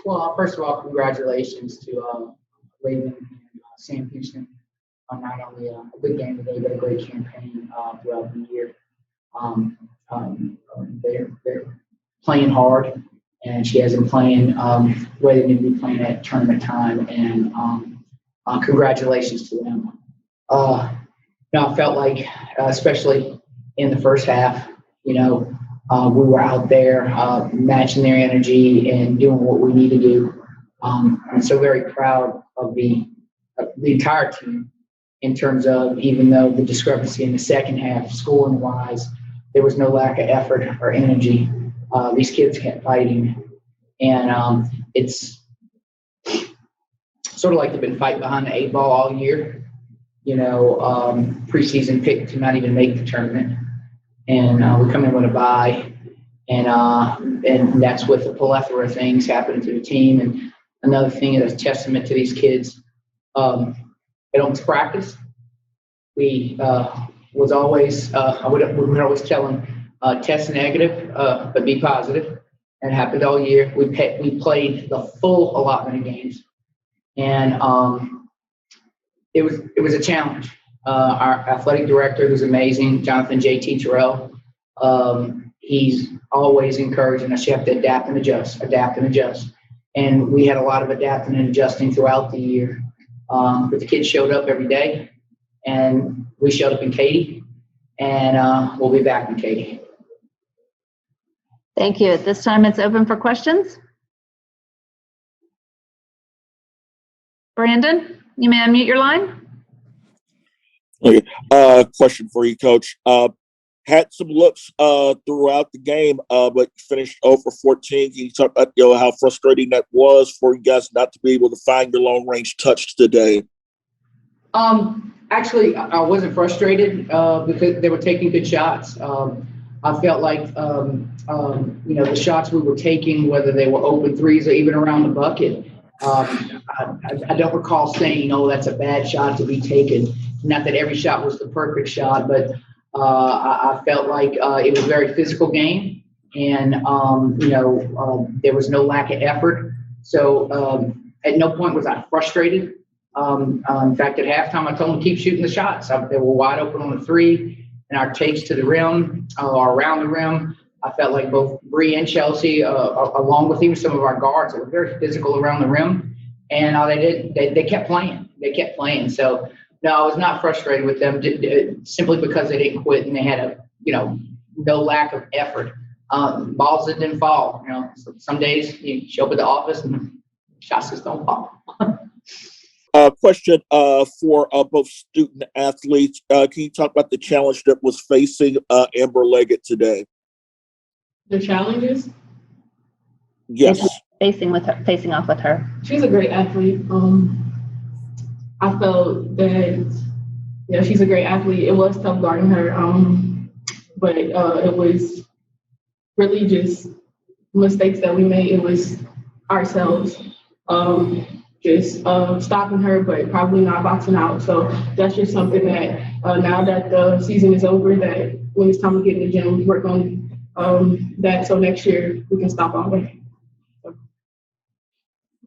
Well, first of all, congratulations to Raven and Sam Houston on not only a good game today, but a great campaign throughout the year. They're playing hard, and she has them playing where they need to be playing at tournament time. And congratulations to them. I felt like, especially in the first half, we were out there matching their energy and doing what we need to do. I'm so very proud of the entire team in terms of, even though the discrepancy in the second half, scoring wise, there was no lack of effort or energy. These kids kept fighting, and it's sort of like they've been fighting behind the 8 ball all year. Preseason pick to not even make the tournament, and we come in with a bye, and that's with a plethora of things happening to the team. And another thing is a testament to these kids. They don't practice. We was always we would always tell them test negative, but be positive. It happened all year. We played the full allotment of games, and it was a challenge. Our athletic director, who's amazing, Jonathan J.T. Terrell, he's always encouraging us. You have to adapt and adjust. And we had a lot of adapting and adjusting throughout the year. But the kids showed up every day, and we showed up in Katy, and we'll be back in Katy. Thank you. At this time, it's open for questions. Brandon, you may unmute your line. Okay. Question for you, Coach. Had some looks throughout the game, but finished 0 for 14. Can you talk about how frustrating that was for you guys not to be able to find your long range touch today? Actually, I wasn't frustrated because they were taking good shots. I felt like the shots we were taking, whether they were open threes or even around the bucket, I don't recall saying, "Oh, that's a bad shot to be taken." Not that every shot was the perfect shot, but I felt like it was a very physical game, and there was no lack of effort. So at no point was I frustrated. In fact, at halftime, I told them to keep shooting the shots. They were wide open on the three, and our takes to the rim or around the rim. I felt like both Bree and Chelsea, along with even some of our guards, that were very physical around the rim, and they kept playing. They kept playing. So no, I was not frustrated with them simply because they didn't quit and they had no lack of effort. Balls that didn't fall. Some days you show up at the office and shots just don't fall. Question for both student athletes. Can you talk about the challenge that was facing Amber Leggett today? The challenges? Yes. Facing off with her. She's a great athlete. I felt that, she's a great athlete. It was tough guarding her, but it was really just mistakes that we made. It was ourselves just stopping her, but probably not boxing out. So that's just something that now that the season is over, that when it's time to get in the gym, work on that so next year we can stop all that. So.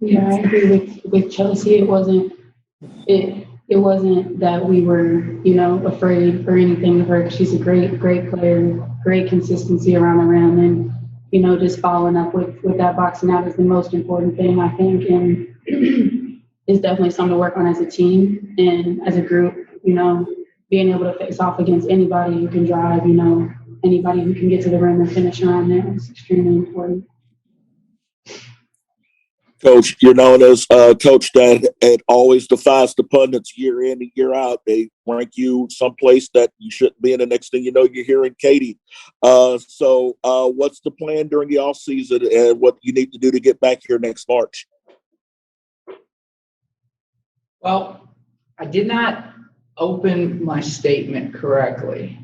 Yeah, I agree with Chelsea. It wasn't that we were, afraid or anything of her. She's a great player, great consistency around the rim, and just following up with that boxing out is the most important thing, I think, and it's definitely something to work on as a team and as a group. Being able to face off against anybody who can drive, anybody who can get to the rim and finish around there is extremely important. Coach, you're known as a coach that always defies the pundits year in and year out. They rank you someplace that you shouldn't be, and the next thing you know, you're here in Katy. So what's the plan during the off season and what you need to do to get back here next March? Well, I did not open my statement correctly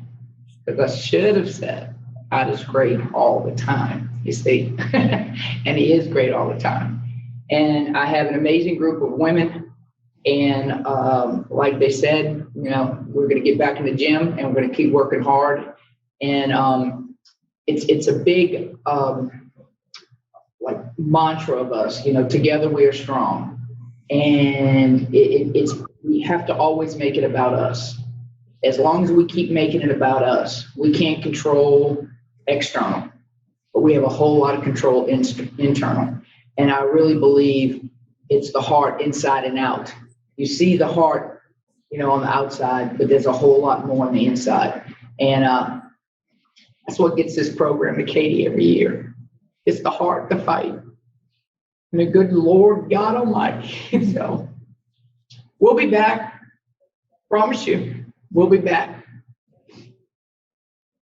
because I should have said God is great all the time, you see, and he is great all the time. And I have an amazing group of women, and like they said, we're going to get back in the gym and we're going to keep working hard. And it's a big like mantra of us, together we are strong. And it's, we have to always make it about us. As long as we keep making it about us, we can't control external, but we have a whole lot of control internal. And I really believe it's the heart inside and out. You see the heart, on the outside, but there's a whole lot more on the inside. And that's what gets this program to Katie every year. It's the heart, the fight. And the good Lord God Almighty. So we'll be back. Promise you, we'll be back.